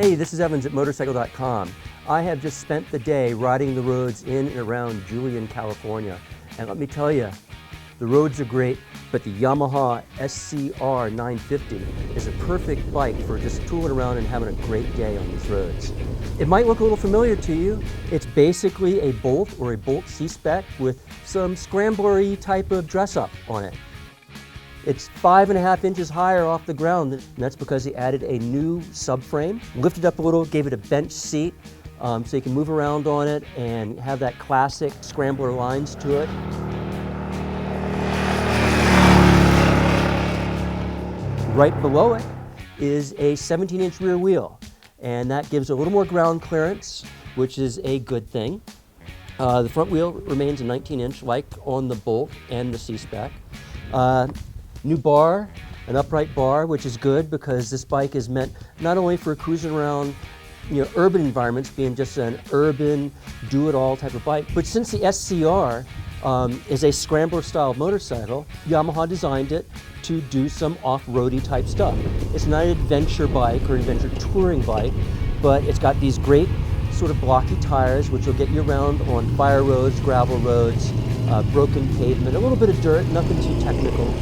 Hey, this is Evans at Motorcycle.com. I have just spent the day riding the roads in and around Julian, California. And let me tell you, the roads are great, but the Yamaha SCR950 is a perfect bike for just tooling around and having a great day on these roads. It might look a little familiar to you. It's basically a Bolt or a Bolt C-Spec with some Scrambler-y type of dress-up on it. It's 5.5 inches higher off the ground, and that's because he added a new subframe, lifted up a little, gave it a bench seat, so you can move around on it and have that classic Scrambler lines to it. Right below it is a 17-inch rear wheel, and that gives a little more ground clearance, which is a good thing. The front wheel remains a 19-inch like on the Bolt and the C-Spec. New bar, an upright bar, which is good because this bike is meant not only for cruising around urban environments, being just an urban do-it-all type of bike, but since the SCR is a Scrambler style motorcycle, Yamaha designed it to do some off-roady type stuff. It's not an adventure bike or adventure touring bike, but it's got these great sort of blocky tires which will get you around on fire roads, gravel roads, broken pavement, a little bit of dirt, nothing too technical.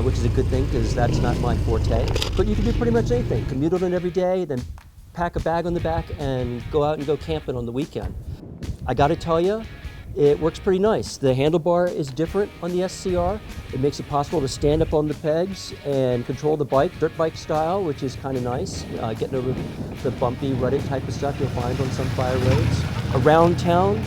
Which is a good thing because that's not my forte. But you can do pretty much anything. Commute on it every day, then pack a bag on the back and go out and go camping on the weekend. I gotta tell you, it works pretty nice. The handlebar is different on the SCR. It makes it possible to stand up on the pegs and control the bike, dirt bike style, which is kind of nice. Getting over the bumpy, rutted type of stuff you'll find on some fire roads. Around town,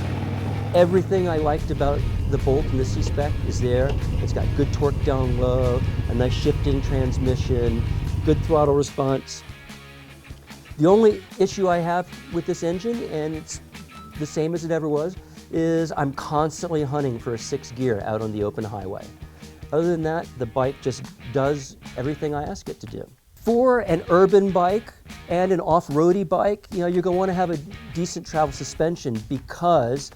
everything I liked about the Bolt and the C-Spec is there. It's got good torque down low, a nice shifting transmission, good throttle response. The only issue I have with this engine, and it's the same as it ever was, is I'm constantly hunting for a 6th gear out on the open highway. Other than that, the bike just does everything I ask it to do. For an urban bike and an off-roady bike, you're going to want to have a decent travel suspension because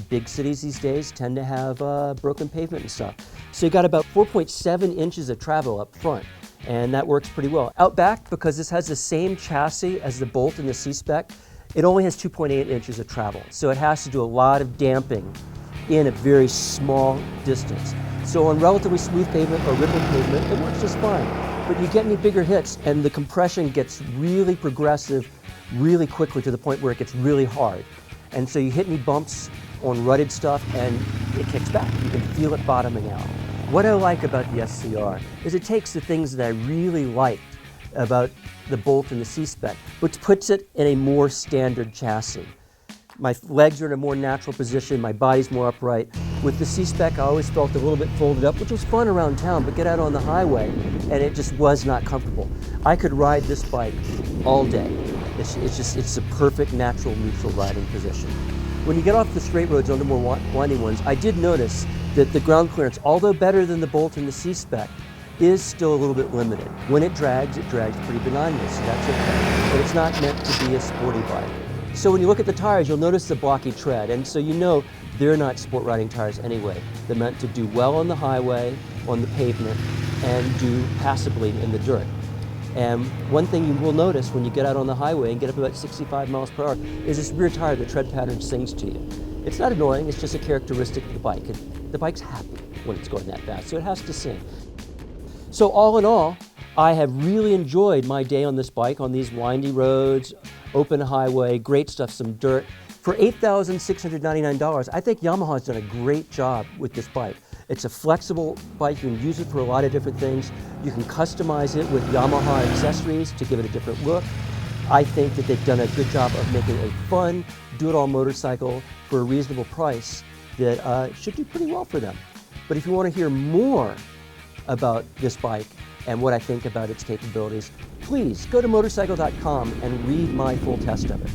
big cities these days tend to have broken pavement and stuff. So you got about 4.7 inches of travel up front, and that works pretty well. Out back, because this has the same chassis as the Bolt and the C-Spec, it only has 2.8 inches of travel. So it has to do a lot of damping in a very small distance. So on relatively smooth pavement or rippled pavement, it works just fine. But you get any bigger hits, and the compression gets really progressive really quickly to the point where it gets really hard. And so you hit any bumps on rutted stuff and it kicks back. You can feel it bottoming out. What I like about the SCR is it takes the things that I really liked about the Bolt and the C-Spec, which puts it in a more standard chassis. My legs are in a more natural position, my body's more upright. With the C-Spec, I always felt a little bit folded up, which was fun around town, but get out on the highway and it just was not comfortable. I could ride this bike all day. It's a perfect natural neutral riding position. When you get off the straight roads onto more winding ones, I did notice that the ground clearance, although better than the Bolt and the C-Spec, is still a little bit limited. When it drags pretty benignly, so that's okay. But it's not meant to be a sporty bike. So when you look at the tires, you'll notice the blocky tread, and so you know they're not sport riding tires anyway. They're meant to do well on the highway, on the pavement, and do passably in the dirt. And one thing you will notice when you get out on the highway and get up about 65 miles per hour is this rear tire, the tread pattern sings to you. It's not annoying, it's just a characteristic of the bike. The bike's happy when it's going that fast, so it has to sing. So all in all, I have really enjoyed my day on this bike, on these windy roads, open highway, great stuff, some dirt. For $8,699, I think Yamaha's done a great job with this bike. It's a flexible bike. You can use it for a lot of different things. You can customize it with Yamaha accessories to give it a different look. I think that they've done a good job of making a fun, do-it-all motorcycle for a reasonable price that should do pretty well for them. But if you want to hear more about this bike and what I think about its capabilities, please go to Motorcycle.com and read my full test of it.